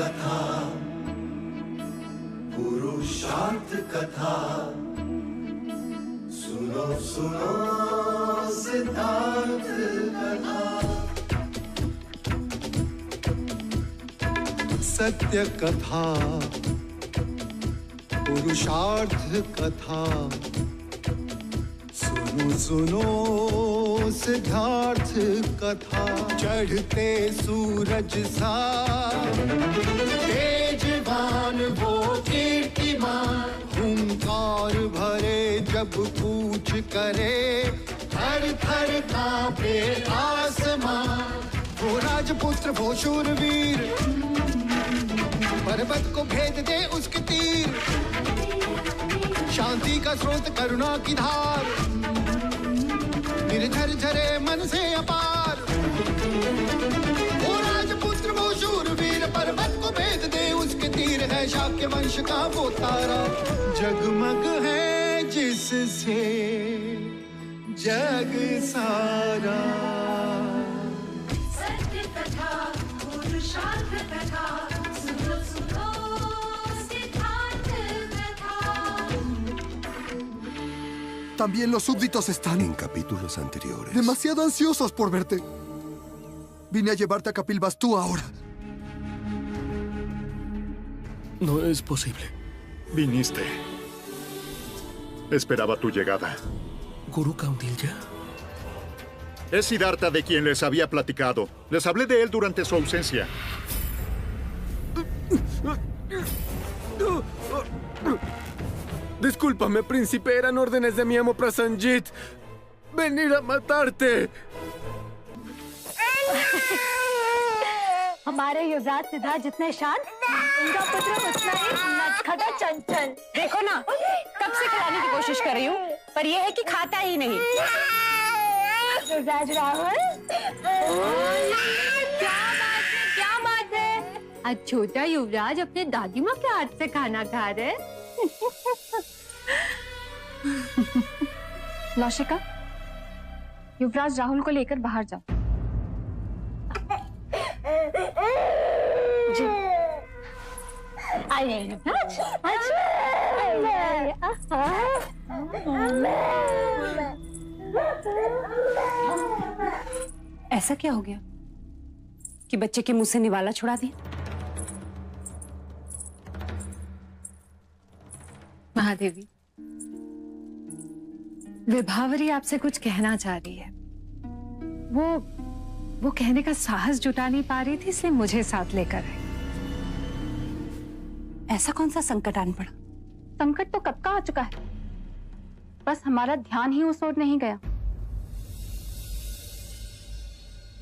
कथा, पुरुषार्थ कथा, सुनो सुनो सिद्धार्थ कथा। सत्य कथा, पुरुषार्थ कथा, सुनो सुनो सिद्धार्थ कथा। चढ़ते सूरज सा तेजवान वो कीर्तिमान, हुंकार भरे जब कूच करे, थर थर कांपे आसमान। वो राजपुत्र वो शूरवीर, पर्वत को भेद दे उसके तीर, शांति का स्रोत करुणा की धार, निर्झर झरे मन से अपार। वो राजपुत्र वो शूरवीर, पर्वत को भेद दे उसके तीर, है शाक्य वंश का वो तारा, जगमग है जिससे जग सारा। सत्य कथा, पुरुषार्थ कथा, सुनो सुनो सिद्धार्थ कथा। También los súbditos están En capítulos anteriores. demasiado ansiosos por verte. Vine a llevarte a Kapilvastu ahora. No es posible. Viniste. Esperaba tu llegada. ¿Guru Kaundilya? Es Siddhartha de quien les había platicado. Les hablé de él durante su ausencia. Discúlpame, príncipe. Eran órdenes de mi amo Prasanjit. Venir a matarte. हमारे युवराज सिद्धार्थ जितने शांत, उनका पुत्र उतना ही नटखटा चंचल। देखो ना, कब से खिलाने की कोशिश कर रही हूँ, पर यह है कि खाता ही नहीं। युवराज राहुल, क्या बात है? आज छोटा युवराज अपने दादी माँ के हाथ से खाना खा रहे। लौशिका, युवराज राहुल को लेकर बाहर जाओ। जी। आइए। ऐसा क्या हो गया कि बच्चे के मुंह से निवाला छुड़ा दिया? महादेवी, विभावरी आपसे कुछ कहना चाह रही है। वो कहने का साहस जुटा नहीं पा रही थी, इसलिए मुझे साथ लेकर आई। ऐसा कौन सा संकट आन पड़ा? संकट तो कब का आ चुका है, बस हमारा ध्यान ही उस ओर नहीं गया।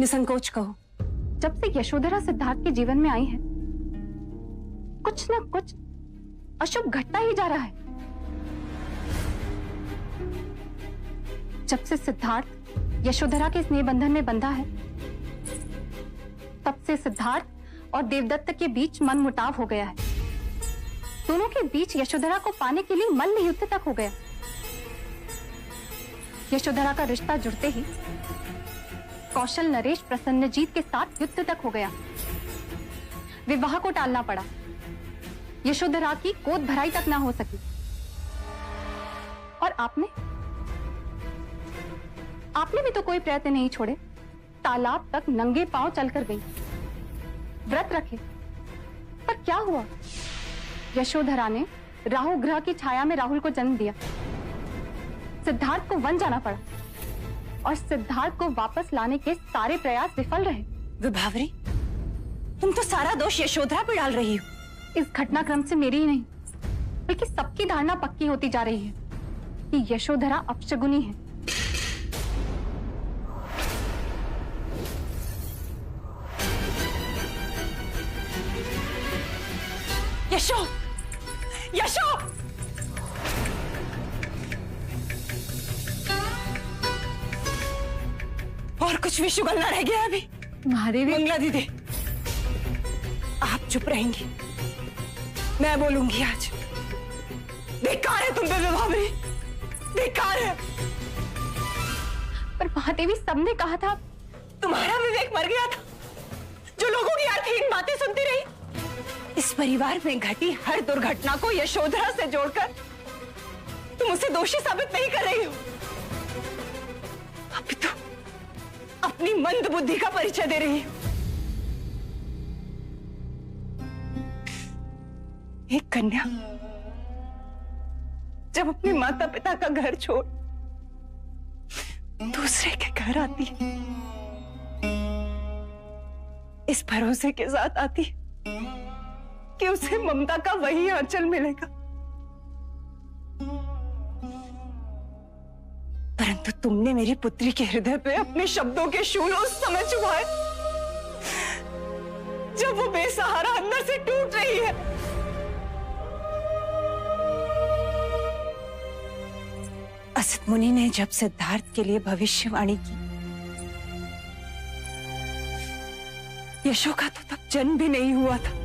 निसंकोच कहो। जब से यशोधरा सिद्धार्थ के जीवन में आई है, कुछ न कुछ अशुभ घटता ही जा रहा है। जब से सिद्धार्थ यशोधरा के स्नेह बंधन में बंधा है, तब से सिद्धार्थ और देवदत्त के बीच मनमुटाव हो गया है। दोनों के बीच यशोधरा को पाने के लिए मल्ल युद्ध तक हो गया। यशोधरा का रिश्ता जुड़ते ही कौशल नरेश प्रसन्नजीत के साथ युद्ध तक हो गया। विवाह को टालना पड़ा, यशोधरा की गोद भराई तक ना हो सकी। और आपने भी तो कोई प्रयत्न नहीं छोड़े। तालाब तक नंगे पांव चलकर गई, व्रत रखे, पर क्या हुआ? यशोधरा ने राहु ग्रह की छाया में राहुल को जन्म दिया। सिद्धार्थ को वन जाना पड़ा और सिद्धार्थ को वापस लाने के सारे प्रयास विफल रहे। विभावरी, तुम तो सारा दोष यशोधरा पर डाल रही हो। इस घटनाक्रम से मेरी ही नहीं, बल्कि सबकी धारणा पक्की होती जा रही है कि यशोधरा अपशगुनी है। यशो! यशो! और कुछ भी शुगलना रह गया अभी। महादेवी, मंगला दीदी, आप चुप रहेंगी, मैं बोलूंगी आज। बेकार है तुम पे विभावरी, बेकार है। पर महादेवी, सबने कहा था। तुम्हारा विवेक मर गया था जो लोगों की अर्थहीन बातें सुनती रही। इस परिवार में घटी हर दुर्घटना को यशोधरा से जोड़कर तुम उसे दोषी साबित नहीं कर रही हो। अभी तो अपनी मंद बुद्धि का परिचय दे रही हो। एक कन्या जब अपने माता पिता का घर छोड़ दूसरे के घर आती है, इस भरोसे के साथ आती है कि उसे ममता का वही आंचल मिलेगा, परंतु तुमने मेरी पुत्री के हृदय पे अपने शब्दों के शूल उस समय चुभाए जब वो बेसहारा अंदर से टूट रही है। असित मुनि ने जब सिद्धार्थ के लिए भविष्यवाणी की, यशो का तो तब जन्म भी नहीं हुआ था।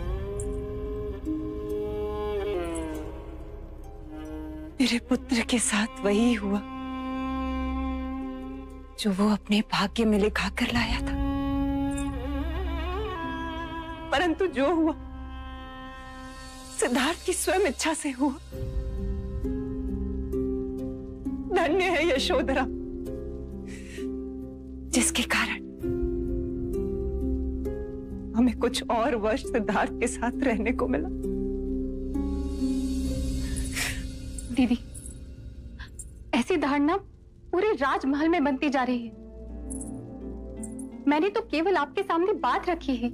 मेरे पुत्र के साथ वही हुआ जो वो अपने भाग्य में लिखा कर लाया था, परंतु जो हुआ सिद्धार्थ की स्वयं इच्छा से हुआ। धन्य है यशोधरा, जिसके कारण हमें कुछ और वर्ष सिद्धार्थ के साथ रहने को मिला। दीदी, ऐसी धारणा पूरे राजमहल में बनती जा रही है। मैंने तो केवल आपके सामने बात रखी है।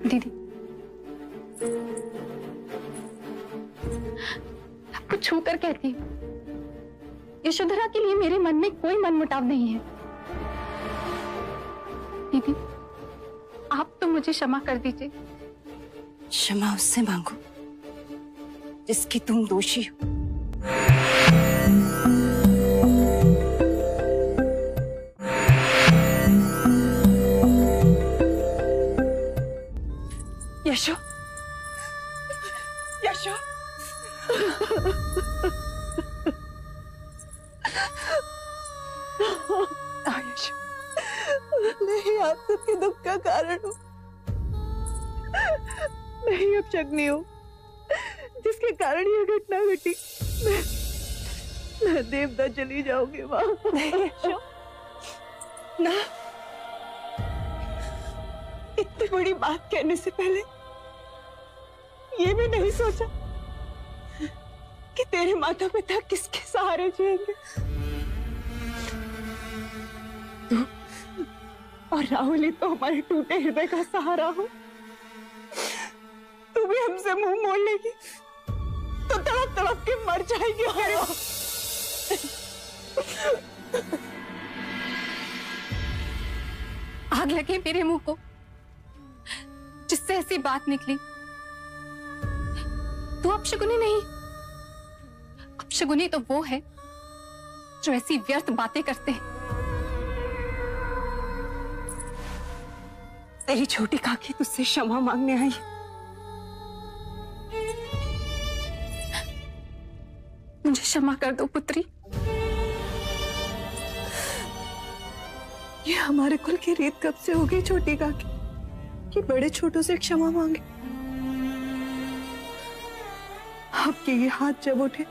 दीदी, आपको छू कर कहती हूँ, यशोधरा के लिए मेरे मन में कोई मनमुटाव नहीं है। दीदी, आप तो मुझे क्षमा कर दीजिए। क्षमा उससे मांगो जिसकी तुम दोषी हो। यशो, यशो, यशो, नहीं, आप सबके दुख का कारण हो। नहीं, अब शग्नी हो जिसके कारण यह घटना घटी। मैं देवता चली जाऊंगी माँ। नहीं यशो, ना, इतनी बड़ी बात कहने से पहले ये भी नहीं सोचा कि तेरे माता पिता किसके सहारे जिएंगे। तू और राहुल ही तो हमारे टूटे हृदय का सहारा हो। तू भी हमसे मुंह मोड़ लेगी तो तड़प तड़प के मर जाएगी। आग लगे मेरे मुंह को जिससे ऐसी बात निकली। तू अपशगुनी नहीं, अपशगुनी तो वो है जो ऐसी व्यर्थ बातें करते हैं। तेरी छोटी काकी तुझसे क्षमा मांगने आई। मुझे क्षमा कर दो पुत्री। ये हमारे कुल की रीत कब से हो गई छोटी काकी कि बड़े छोटों से क्षमा मांगे। आपके ये हाथ जब उठे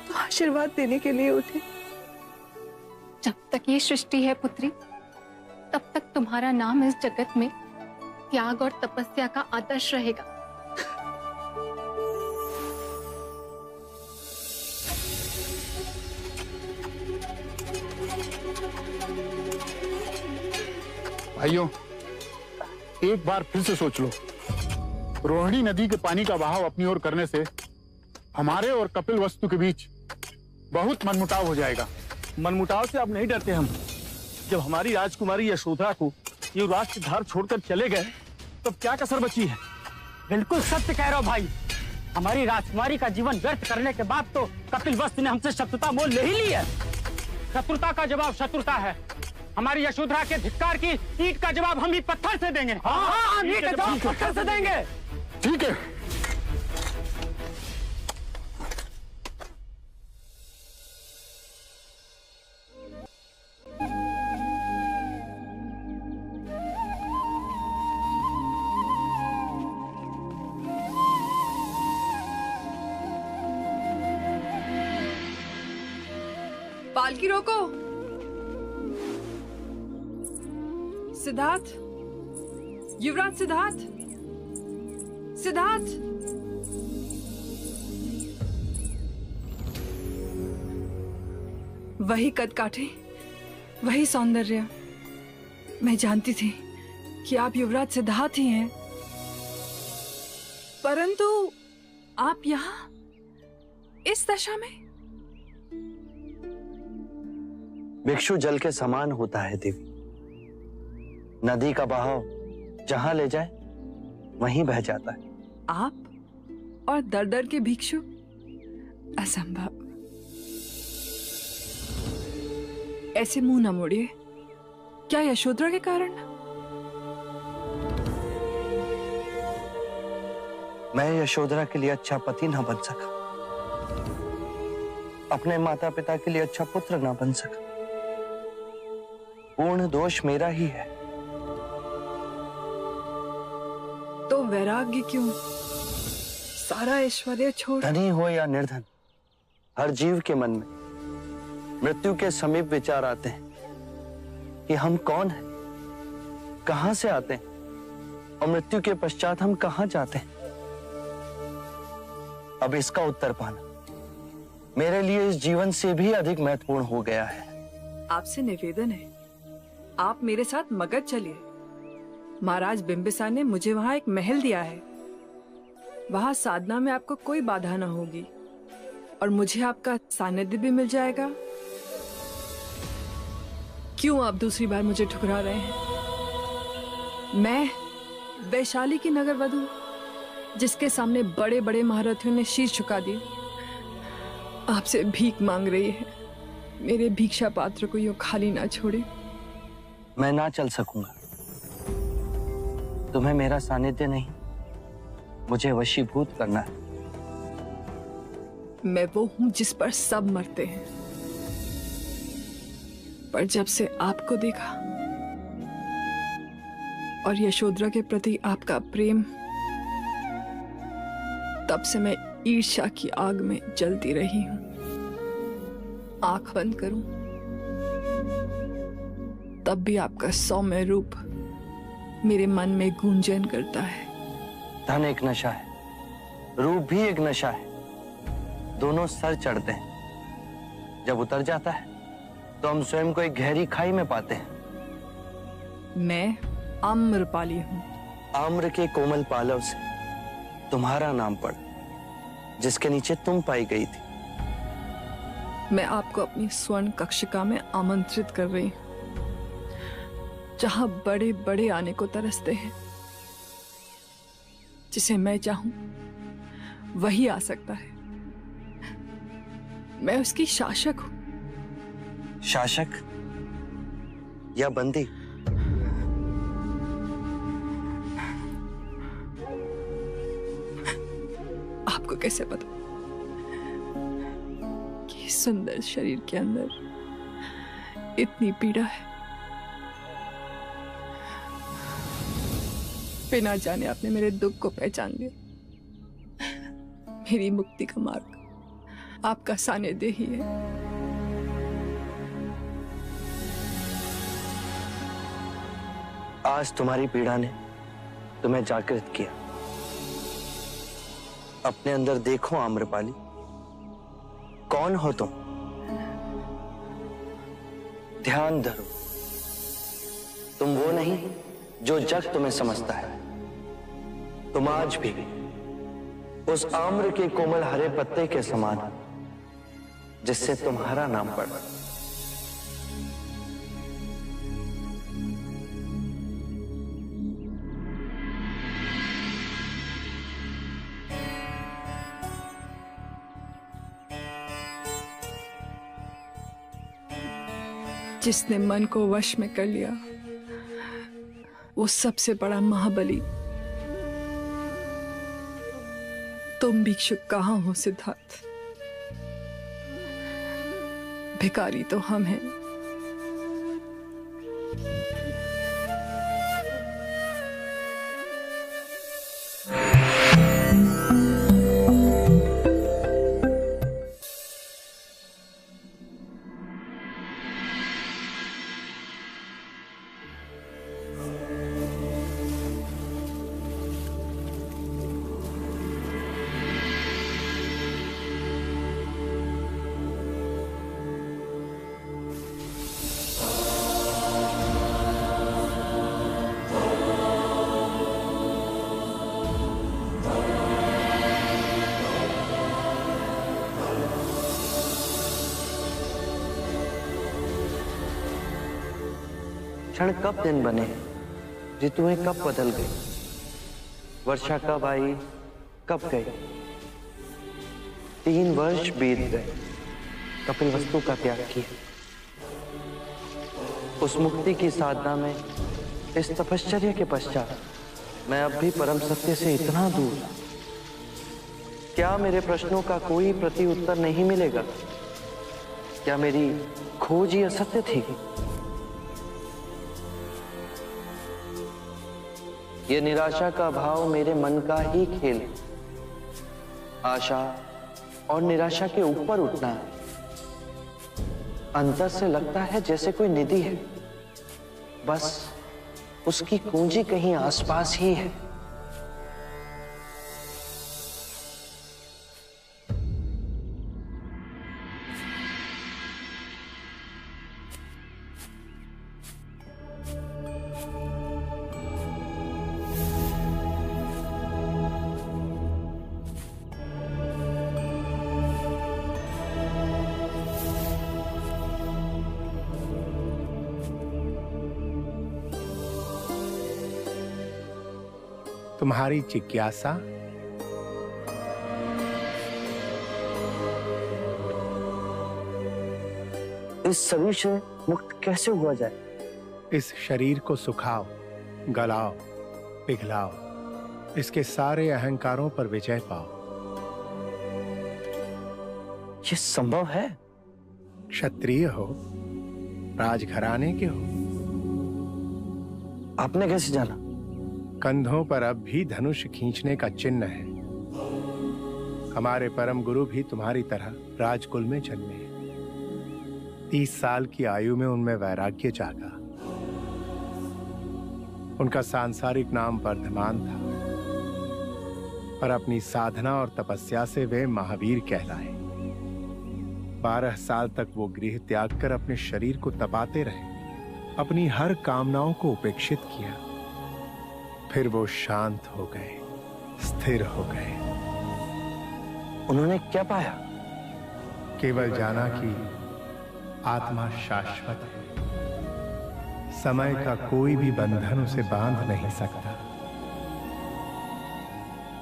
तो आशीर्वाद देने के लिए उठे। जब तक ये सृष्टि है पुत्री, तब तक तुम्हारा नाम इस जगत में त्याग और तपस्या का आदर्श रहेगा। भाइयों, एक बार फिर से सोच लो, रोहिणी नदी के पानी का बहाव अपनी ओर करने से हमारे और कपिल वस्तु के बीच बहुत मनमुटाव हो जाएगा। मनमुटाव से अब नहीं डरते हम। जब हमारी राजकुमारी यशोधरा को ये राष्ट्र धार छोड़कर चले गए तब क्या कसर बची है। बिल्कुल सत्य कह रहे हो भाई। हमारी राजकुमारी का जीवन व्यर्थ करने के बाद तो कपिल वस्तु ने हमसे शत्रुता मोल ले ही ली है। शत्रुता का जवाब शत्रुता है। हमारी यशोधरा के धिक्कार की ईंट का जवाब हम ही पत्थर से देंगे। हाँ, ईंट का जवाब पत्थर से देंगे। ठीक है। पालकी रोको। सिद्धार्थ, युवराज सिद्धार्थ, सिद्धार्थ। वही कद काठे, वही सौंदर्य। मैं जानती थी कि आप युवराज सिद्धार्थ ही हैं, परंतु आप यहाँ इस दशा में। भिक्षु जल के समान होता है देवी। नदी का बहाव जहां ले जाए वहीं बह जाता है। आप और दर दर के भिक्षु, असंभव। ऐसे मुंह न मोड़िए। क्या यशोधरा के कारण? मैं यशोधरा के लिए अच्छा पति ना बन सका, अपने माता पिता के लिए अच्छा पुत्र ना बन सका। पूर्ण दोष मेरा ही है। तो वैराग्य क्यों? सारा ऐश्वर्य छोड़। धनी हो या निर्धन, हर जीव के मन में मृत्यु के समीप विचार आते हैं कि हम कौन हैं, कहां से आते हैं और मृत्यु के पश्चात हम कहां जाते हैं। अब इसका उत्तर पाना मेरे लिए इस जीवन से भी अधिक महत्वपूर्ण हो गया है। आपसे निवेदन है, आप मेरे साथ मगध चलिए। महाराज बिंबिसार ने मुझे वहां एक महल दिया है। वहां साधना में आपको कोई बाधा न होगी और मुझे आपका सानिध्य भी मिल जाएगा। क्यों आप दूसरी बार मुझे ठुकरा रहे हैं? मैं वैशाली की नगर वधू, जिसके सामने बड़े बड़े महारथियों ने शीश झुका दिए, आपसे भीख मांग रही है। मेरे भिक्षा पात्र को यूं खाली ना छोड़े। मैं ना चल सकूंगा। तुम्हें मेरा सानिध्य नहीं, मुझे वशीभूत करना है। मैं वो हूं जिस पर सब मरते हैं, पर जब से आपको देखा और यशोधरा के प्रति आपका प्रेम, तब से मैं ईर्ष्या की आग में जलती रही हूं। आंख बंद करूं तब भी आपका सौम्य रूप मेरे मन में गूंजन करता है। धन एक नशा है, रूप भी एक नशा है। दोनों सर चढ़ते हैं, जब उतर जाता है तो हम स्वयं को एक गहरी खाई में पाते हैं। मैं आम्रपाली हूं। आम्र के कोमल पालव से तुम्हारा नाम पड़ा, जिसके नीचे तुम पाई गई थी। मैं आपको अपनी स्वर्ण कक्षिका में आमंत्रित कर रही हूं, जहां बड़े बड़े आने को तरसते हैं। जिसे मैं चाहूं वही आ सकता है। मैं उसकी शासक हूं। शासक या बंदी? आपको कैसे पता कि इस सुंदर शरीर के अंदर इतनी पीड़ा है? बिना जाने आपने मेरे दुख को पहचान लिया। मेरी मुक्ति का मार्ग आपका सानिध्य ही है। आज तुम्हारी पीड़ा ने तुम्हें जागृत किया। अपने अंदर देखो आम्रपाली, कौन हो तुम? ध्यान धरो, तुम वो नहीं जो जग तुम्हें समझता है। तुम आज भी उस आम्र के कोमल हरे पत्ते के समान, जिससे तुम्हारा नाम पड़ा। जिसने मन को वश में कर लिया, वो सबसे बड़ा महाबली। तुम भिक्षुक कहाँ हो सिद्धार्थ? भिखारी तो हम हैं। क्षण कब दिन बने, ऋतुएं कब बदल गई, वर्षा कब आई कब गई। 3 वर्ष बीत गए कपिलवस्तु का त्याग किया। उस मुक्ति की साधना में, इस तपश्चर्या के पश्चात मैं अब भी परम सत्य से इतना दूर। क्या मेरे प्रश्नों का कोई प्रति उत्तर नहीं मिलेगा? क्या मेरी खोज ही असत्य थी? ये निराशा का भाव मेरे मन का ही खेल। आशा और निराशा के ऊपर उठना है। अंतर से लगता है जैसे कोई निधि है, बस उसकी कुंजी कहीं आसपास ही है। तुम्हारी जिज्ञासा इस शरीर से मुक्त कैसे हुआ जाए? इस शरीर को सुखाओ, गलाओ, पिघलाओ, इसके सारे अहंकारों पर विजय पाओ। ये संभव है? क्षत्रिय हो, राजघराने के हो। आपने कैसे जाना? कंधों पर अब भी धनुष खींचने का चिन्ह है। हमारे परम गुरु भी तुम्हारी तरह राजकुल में जन्मे हैं। 30 साल की आयु में उनमें वैराग्य जागा। उनका सांसारिक नाम वर्धमान था, पर अपनी साधना और तपस्या से वे महावीर कहलाए। 12 साल तक वो गृह त्याग कर अपने शरीर को तपाते रहे, अपनी हर कामनाओं को उपेक्षित किया। फिर वो शांत हो गए, स्थिर हो गए। उन्होंने क्या पाया? केवल जाना कि आत्मा शाश्वत है। समय का कोई भी बंधन उसे बांध नहीं सकता,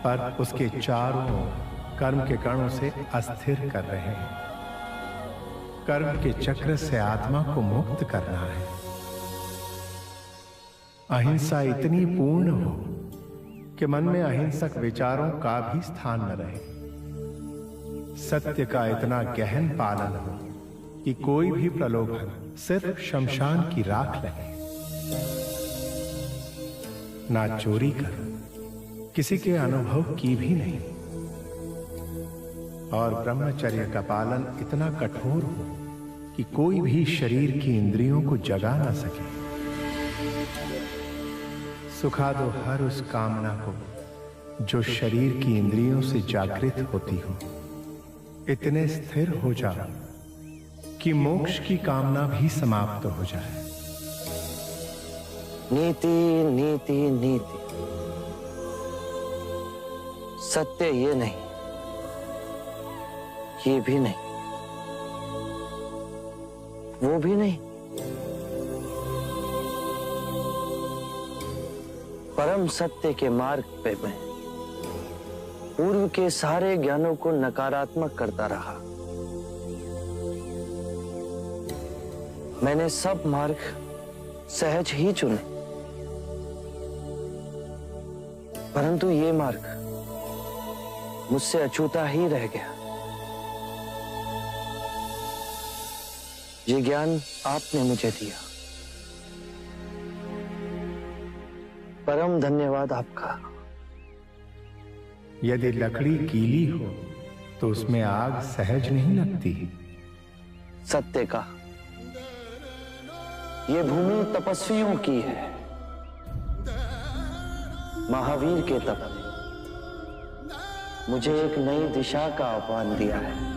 पर उसके चारों ओर कर्म के कण उसे अस्थिर कर रहे हैं। कर्म के चक्र से आत्मा को मुक्त करना है। अहिंसा इतनी पूर्ण हो कि मन में अहिंसक विचारों का भी स्थान न रहे। सत्य का इतना गहन पालन हो कि कोई भी प्रलोभन सिर्फ शमशान की राख लगे। ना चोरी कर, किसी के अनुभव की भी नहीं, और ब्रह्मचर्य का पालन इतना कठोर हो कि कोई भी शरीर की इंद्रियों को जगा ना सके। सुखा दो हर उस कामना को जो शरीर की इंद्रियों से जागृत होती हो। इतने स्थिर हो जाओ कि मोक्ष की कामना भी समाप्त हो जाए। नीति नीति नीति। सत्य ये नहीं, ये भी नहीं, वो भी नहीं। परम सत्य के मार्ग पे मैं पूर्व के सारे ज्ञानों को नकारात्मक करता रहा। मैंने सब मार्ग सहज ही चुने, परंतु ये मार्ग मुझसे अछूता ही रह गया। ये ज्ञान आपने मुझे दिया, परम धन्यवाद आपका। यदि लकड़ी गीली हो तो उसमें आग सहज नहीं लगती। सत्य का ये भूमि तपस्वियों की है। महावीर के तप ने मुझे एक नई दिशा का आह्वान दिया है।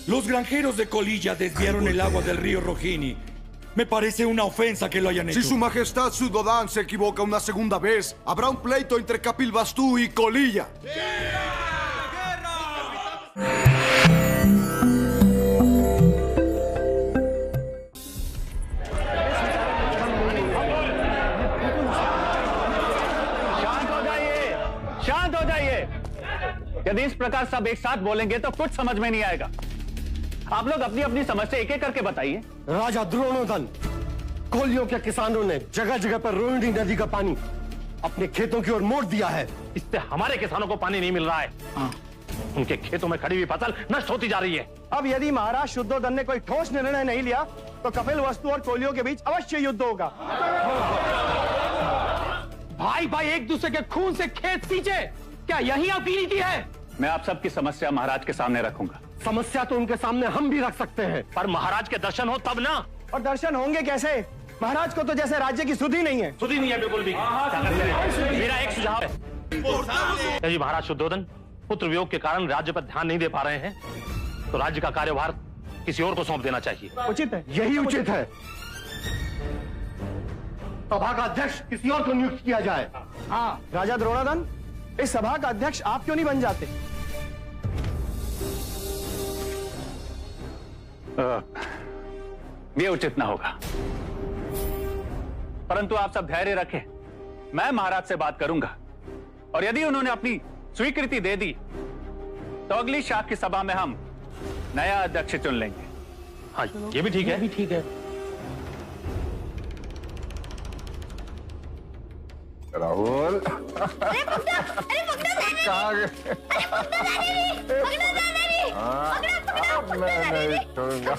Los granjeros de Colilla desviaron el agua del río Rojini. Me parece una ofensa que lo hayan hecho. Si su majestad Sudodan se equivoca una segunda vez, habrá un pleito entre Kapilvastu y Colilla. शांत हो जाइए। यदि इस प्रकार सब एक साथ बोलेंगे तो कुछ समझ में नहीं आएगा। आप लोग अपनी अपनी समस्या एक एक करके बताइए। राजा द्रोणोदन, कोलियों के किसानों ने जगह जगह पर रोहिणी नदी का पानी अपने खेतों की ओर मोड़ दिया है। इससे हमारे किसानों को पानी नहीं मिल रहा है। उनके खेतों में खड़ी हुई फसल नष्ट होती जा रही है। अब यदि महाराज शुद्धोधन ने कोई ठोस निर्णय नहीं लिया तो कपिलवस्तु और कोलियों के बीच अवश्य युद्ध होगा। भाई भाई एक दूसरे के खून से खेत सींचे, क्या यही आपकी नीति है? मैं आप सबकी समस्या महाराज के सामने रखूंगा। समस्या तो उनके सामने हम भी रख सकते हैं, पर महाराज के दर्शन हो तब ना। और दर्शन होंगे कैसे? महाराज को तो जैसे राज्य की सुधि नहीं है। सुधि नहीं है बिल्कुल भी। मेरा एक सुझाव है, यदि महाराज शुद्धोधन पुत्र वियोग के कारण राज्य पर ध्यान नहीं दे पा रहे हैं तो राज्य का कार्यभार किसी और को सौंप देना चाहिए। उचित है, यही उचित है। सभा का अध्यक्ष किसी और को नियुक्त किया जाए। हाँ राजा द्रोणादन, इस सभा का अध्यक्ष आप क्यों नहीं बन जाते? ये उचित ना होगा, परंतु आप सब धैर्य रखें। मैं महाराज से बात करूंगा और यदि उन्होंने अपनी स्वीकृति दे दी तो अगली शाख की सभा में हम नया अध्यक्ष चुन लेंगे। हाँ ये भी ठीक है। भी ठीक है। राहुल कहाँ गए? मैं नहीं छोड़ूंगा।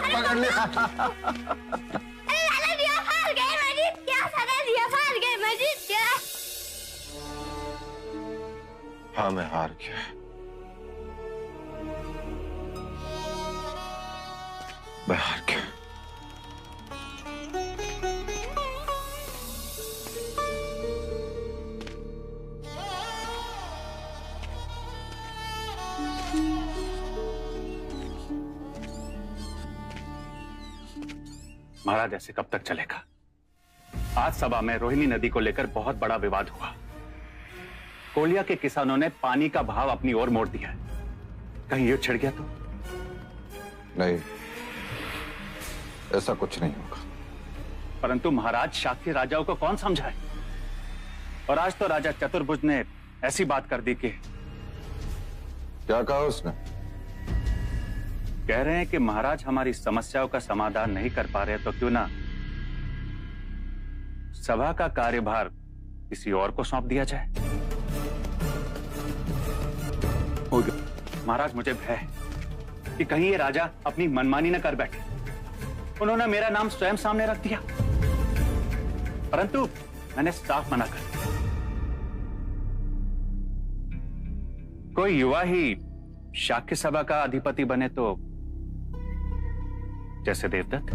पकड़ लिया। हाँ मैं हार गया। मैं हार गया। महाराज ऐसे कब तक चलेगा? आज सभा में रोहिणी नदी को लेकर बहुत बड़ा विवाद हुआ। कोलिया के किसानों ने पानी का भाव अपनी ओर मोड़ दिया है। कहीं युद्ध छिड़ गया तो? नहीं, ऐसा कुछ नहीं होगा। परंतु महाराज शाक्य राजाओं को कौन समझाए? और आज तो राजा चतुर्भुज ने ऐसी बात कर दी कि क्या कहा उसने? कह रहे हैं कि महाराज हमारी समस्याओं का समाधान नहीं कर पा रहे तो क्यों ना सभा का कार्यभार किसी और को सौंप दिया जाए। महाराज मुझे भय है कि कहीं ये राजा अपनी मनमानी न कर बैठे। उन्होंने मेरा नाम स्वयं सामने रख दिया, परंतु मैंने साफ मना कर दिया। कोई युवा ही शाक्य सभा का अधिपति बने तो, जैसे देवदत्त।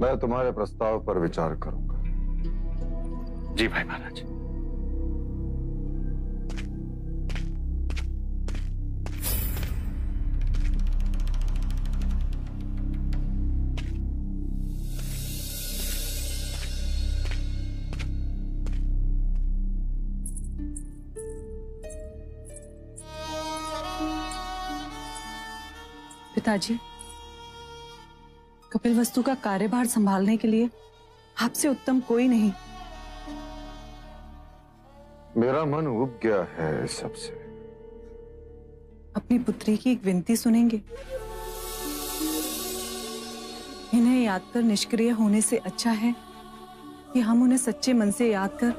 मैं तुम्हारे प्रस्ताव पर विचार करूंगा। जी भाई महाराज। पिताजी, कपिलवस्तु का कार्यभार संभालने के लिए आपसे उत्तम कोई नहीं। मेरा मन उब गया है इस सबसे। अपनी पुत्री की एक विनती सुनेंगे? इन्हें याद कर निष्क्रिय होने से अच्छा है कि हम उन्हें सच्चे मन से याद कर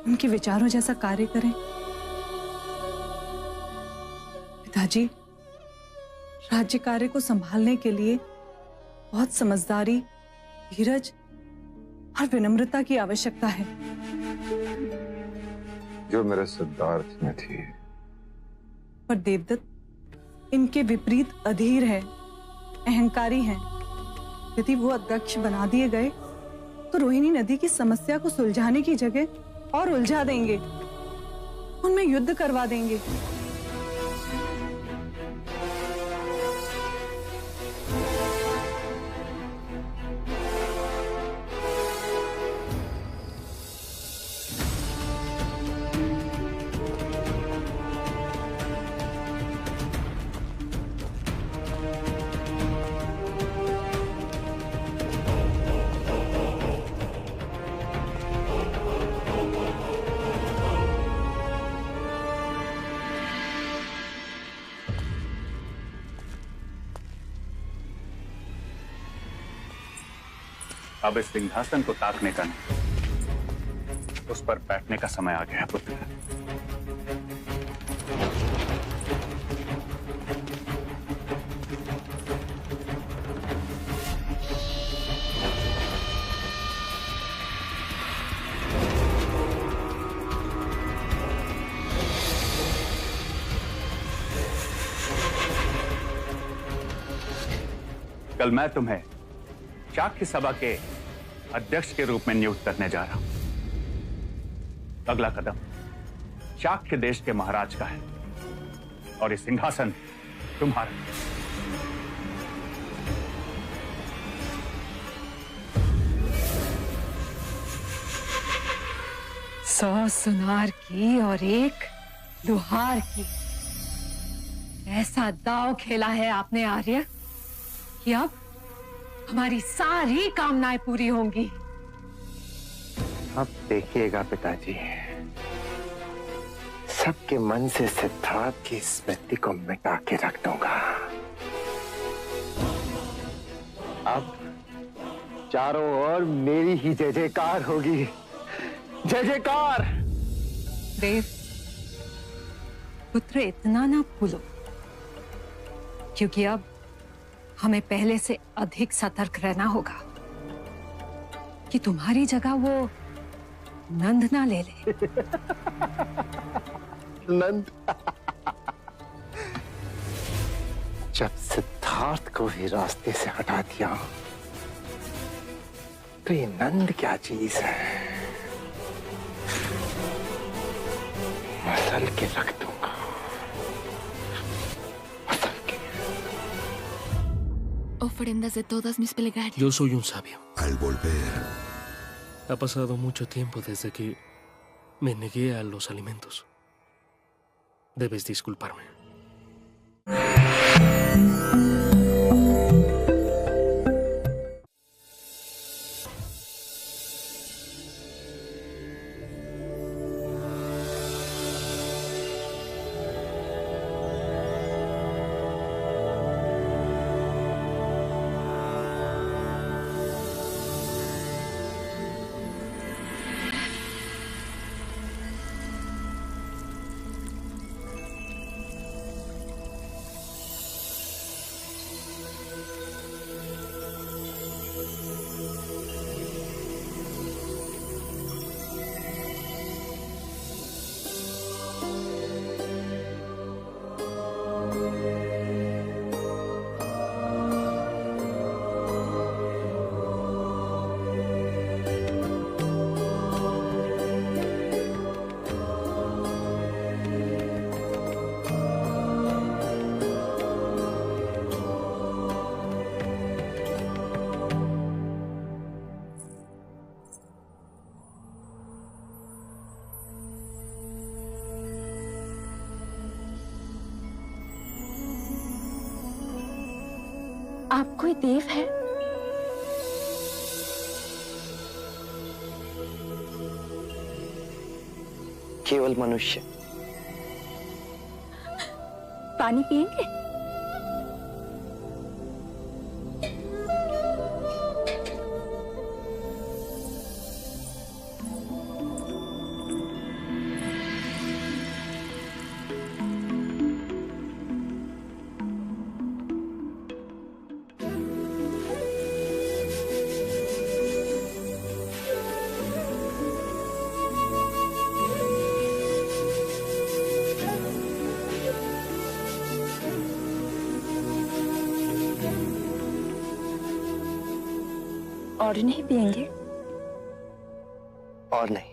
उनके विचारों जैसा कार्य करें। पिताजी, राज्य कार्य को संभालने के लिए बहुत समझदारी, धीरज और विनम्रता की आवश्यकता है, जो मेरे सिद्धार्थ में थी। पर देवदत्त इनके विपरीत अधीर है, अहंकारी हैं। यदि वो अध्यक्ष बना दिए गए तो रोहिणी नदी की समस्या को सुलझाने की जगह और उलझा देंगे, उनमें युद्ध करवा देंगे। अब इस सिंहासन को ताकने का नहीं, उस पर बैठने का समय आ गया है पुत्र। कल मैं तुम्हें शाक्य सभा के अध्यक्ष के रूप में नियुक्त करने जा रहा हूं। अगला कदम शाक्य देश के महाराज का है और ये सिंहासन तुम्हारा। सौ सुनार की और एक लुहार की, ऐसा दांव खेला है आपने आर्य कि अब हमारी सारी कामनाएं पूरी होंगी। अब देखिएगा पिताजी, सबके मन से सिद्धार्थ की स्मृति को मिटा के रख दूंगा। अब चारों ओर मेरी ही जय जयकार होगी। जय जयकार। देव पुत्र, इतना ना भूलो, क्योंकि अब हमें पहले से अधिक सतर्क रहना होगा कि तुम्हारी जगह वो नंद ना ले ले। नंद? जब सिद्धार्थ को ही रास्ते से हटा दिया तो ये नंद क्या चीज है? मसल के रख दूंगा। Ofrendas de todas mis plegarias. Yo soy un sabio. Al volver, Ha pasado mucho tiempo desde que me negué a los alimentos. Debes disculparme. आप कोई देव है? केवल मनुष्य। पानी पिएंगे? और नहीं पिएंगे? और नहीं,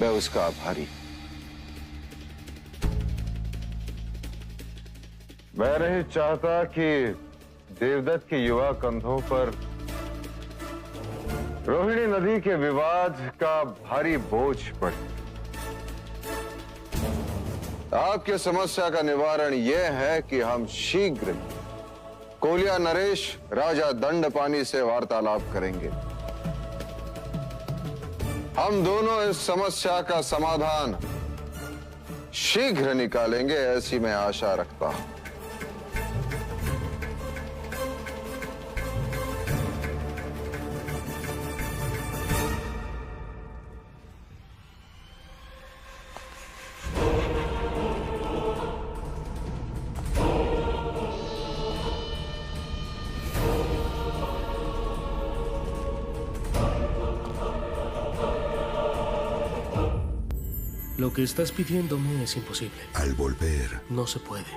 मैं उसका आभारी। मैं नहीं चाहता कि देवदत्त के युवा कंधों पर रोहिणी नदी के विवाद का भारी बोझ पड़े। आपकी समस्या का निवारण यह है कि हम शीघ्र कोलिया नरेश राजा दंडपानी से वार्तालाप करेंगे। हम दोनों इस समस्या का समाधान शीघ्र निकालेंगे, ऐसी मैं आशा रखता हूं। Lo que estás pidiéndome es imposible. Al volver. No se puede.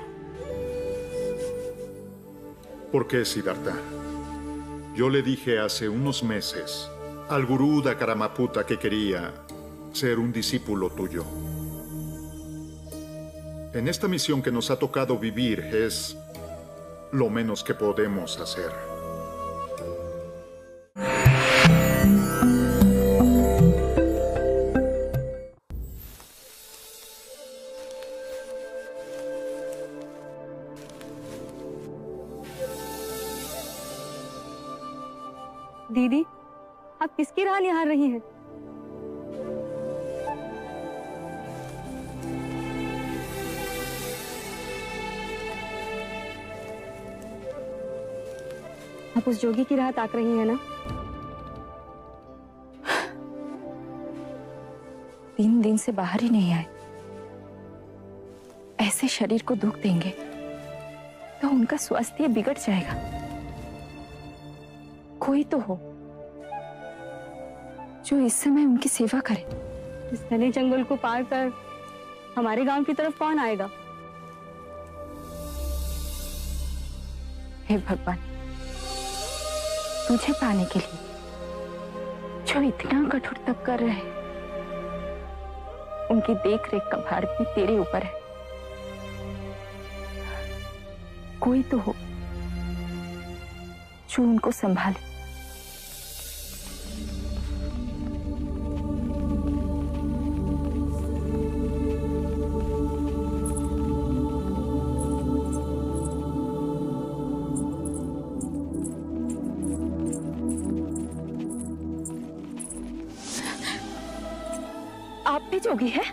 ¿Por qué, Siddhartha? Yo le dije hace unos meses al gurú Dakaramaputa que quería ser un discípulo tuyo. En esta misión que nos ha tocado vivir es lo menos que podemos hacer. दीदी, आप किसकी राह निहार रही हैं? आप उस जोगी की राह ताक रही हैं ना? 3 दिन से बाहर ही नहीं आए। ऐसे शरीर को दुख देंगे तो उनका स्वास्थ्य बिगड़ जाएगा। कोई तो हो जो इस समय उनकी सेवा करे। इस घने जंगल को पार कर हमारे गांव की तरफ कौन आएगा? हे भगवान, तुझे पाने के लिए जो इतना कठोर तप कर रहे हैं, उनकी देख रेख का भार भी तेरे ऊपर है। कोई तो हो जो उनको संभाले। आप भी जोगी है?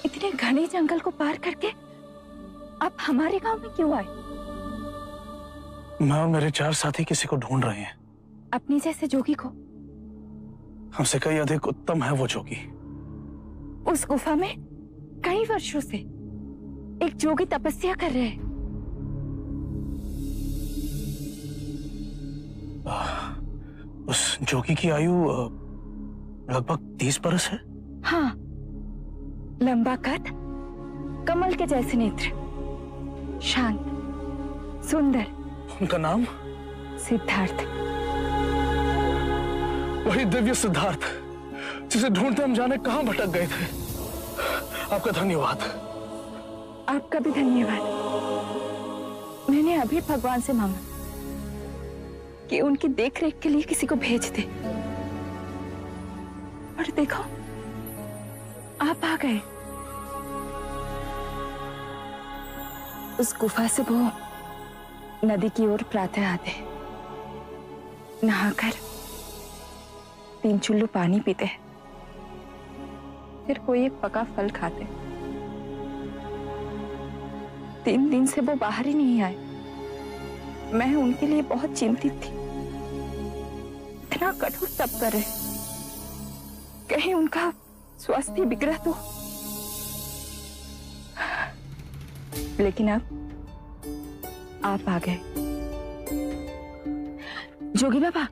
इतने घने जंगल को पार करके आप हमारे गांव में क्यों आए? मैं और मेरे 4 साथी किसी को ढूंढ रहे हैं। अपने जैसे जोगी को? हमसे कई अधिक उत्तम है वो जोगी। उस गुफा में कई वर्षों से एक जोगी तपस्या कर रहे हैं। उस जोगी की आयु लगभग 30 बरस है। हाँ, लंबा कद, कमल के जैसे नेत्र, शांत, सुंदर। उनका नाम? सिद्धार्थ। वही दिव्य सिद्धार्थ जिसे ढूंढते हम जाने कहां भटक गए थे। आपका धन्यवाद। आपका भी धन्यवाद। मैंने अभी भगवान से मांगा कि उनकी देखरेख के लिए किसी को भेज दे, और देखो आप आ गए। उस गुफा से वो नदी की ओर प्रातः आते, नहाकर 3 चुल्लू पानी पीते, फिर कोई एक पका फल खाते। 3 दिन से वो बाहर ही नहीं आए। मैं उनके लिए बहुत चिंतित थी। इतना कठोर तप कर रहे, कहीं उनका स्वास्थ्य बिगड़ा तो। लेकिन अब आप आ गए। जोगी बाबा,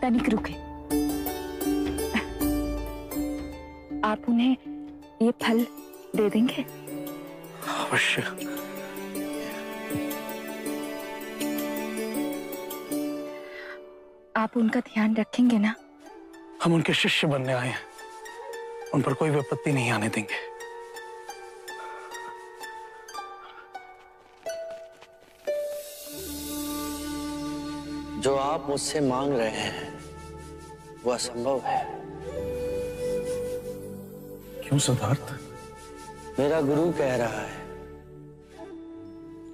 तनिक रुके। आप उन्हें ये फल दे देंगे? अवश्य। आप उनका ध्यान रखेंगे ना? हम उनके शिष्य बनने आए हैं, उन पर कोई विपत्ति नहीं आने देंगे। जो आप मुझसे मांग रहे हैं वो असंभव है। क्यों सिद्धार्थ? मेरा गुरु कह रहा है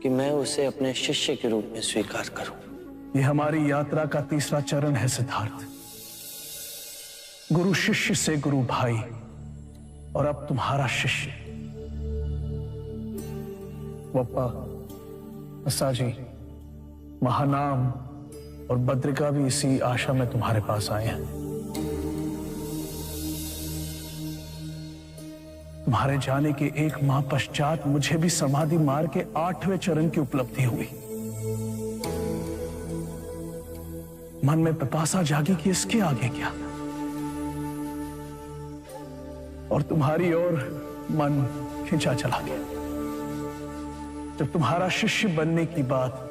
कि मैं उसे अपने शिष्य के रूप में स्वीकार करूं। ये हमारी यात्रा का तीसरा चरण है सिद्धार्थ। गुरु शिष्य से गुरु भाई, और अब तुम्हारा शिष्य। वप्पा, असाजी, महानाम और बद्रिका भी इसी आशा में तुम्हारे पास आए हैं। तुम्हारे जाने के 1 माह पश्चात मुझे भी समाधि मार्ग के 8वें चरण की उपलब्धि हुई। मन में पिपासा जागी कि इसके आगे क्या, और तुम्हारी ओर मन खिंचा चला गया। जब तुम्हारा शिष्य बनने की बात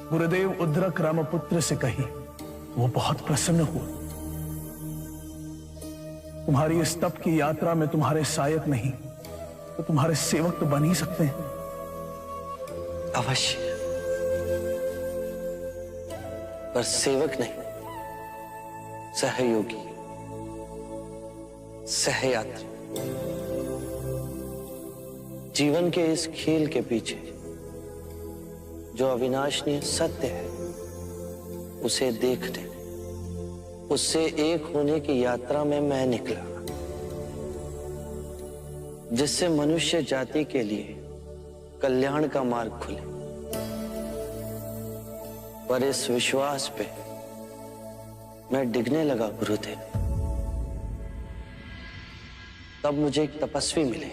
गुरुदेव उद्रक रामपुत्र से कही, वो बहुत प्रसन्न हुआ। तुम्हारी इस तप की यात्रा में तुम्हारे सहायक नहीं तो तुम्हारे सेवक तो बन ही सकते हैं। अवश्य, पर सेवक नहीं, सहयोगी, सहयात्री। जीवन के इस खेल के पीछे जो अविनाशनीय सत्य है, उसे देखने, उससे एक होने की यात्रा में मैं निकला, जिससे मनुष्य जाति के लिए कल्याण का मार्ग खुले। पर इस विश्वास पे मैं डिगने लगा गुरुदेव। तब मुझे एक तपस्वी मिले।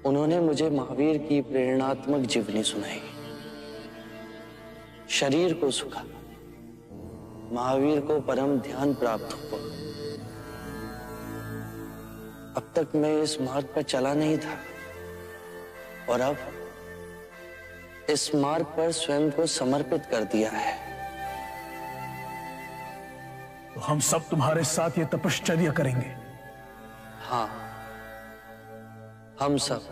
उन्होंने मुझे महावीर की प्रेरणात्मक जीवनी सुनाई। शरीर को सुखा, महावीर को परम ध्यान प्राप्त हुआ। अब तक मैं इस मार्ग पर चला नहीं था, और अब इस मार्ग पर स्वयं को समर्पित कर दिया है। तो हम सब तुम्हारे साथ ये तपश्चर्या करेंगे। हाँ, हम सब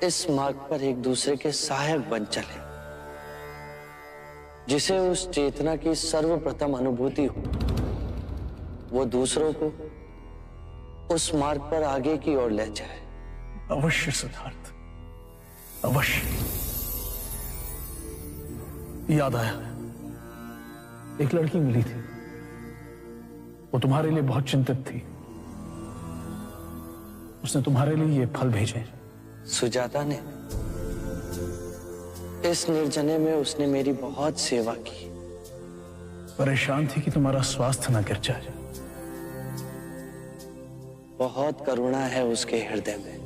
इस मार्ग पर एक दूसरे के सहायक बन चले। जिसे उस चेतना की सर्वप्रथम अनुभूति हो, वो दूसरों को उस मार्ग पर आगे की ओर ले जाए। अवश्य सिद्धार्थ, अवश्य। याद आया, एक लड़की मिली थी, वो तुम्हारे लिए बहुत चिंतित थी। उसने तुम्हारे लिए ये फल भेजे। सुजाता ने। इस निर्जने में उसने मेरी बहुत सेवा की। परेशान थी कि तुम्हारा स्वास्थ्य न गिर जाए। बहुत करुणा है उसके हृदय में।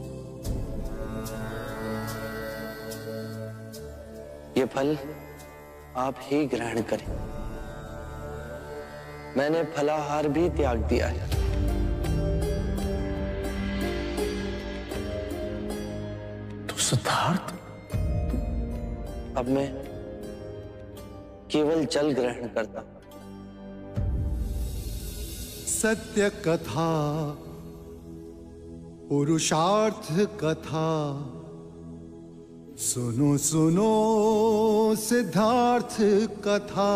ये फल आप ही ग्रहण करें। मैंने फलाहार भी त्याग दिया है। तो सिद्धार्थ, अब मैं केवल जल ग्रहण करता हूं। सत्य कथा, पुरुषार्थ कथा, सुनो सुनो सिद्धार्थ कथा।